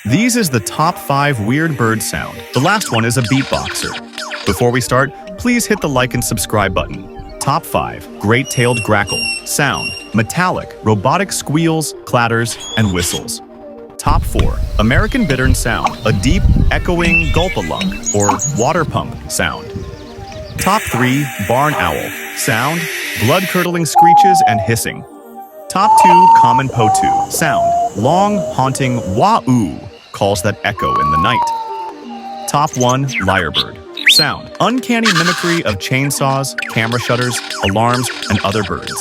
These is the top 5 weird bird sound. The last one is a beatboxer. Before we start, please hit the like and subscribe button. Top 5. Great-tailed grackle. Sound. Metallic, robotic squeals, clatters, and whistles. Top 4. American bittern sound. A deep, echoing gulp-a-lunk, or water pump sound. Top 3. Barn owl. Sound. Blood-curdling screeches and hissing. Top 2. Common potu. Sound. Long, haunting wah-oo calls that echo in the night. Top 1. Lyrebird. Sound. Uncanny mimicry of chainsaws, camera shutters, alarms, and other birds.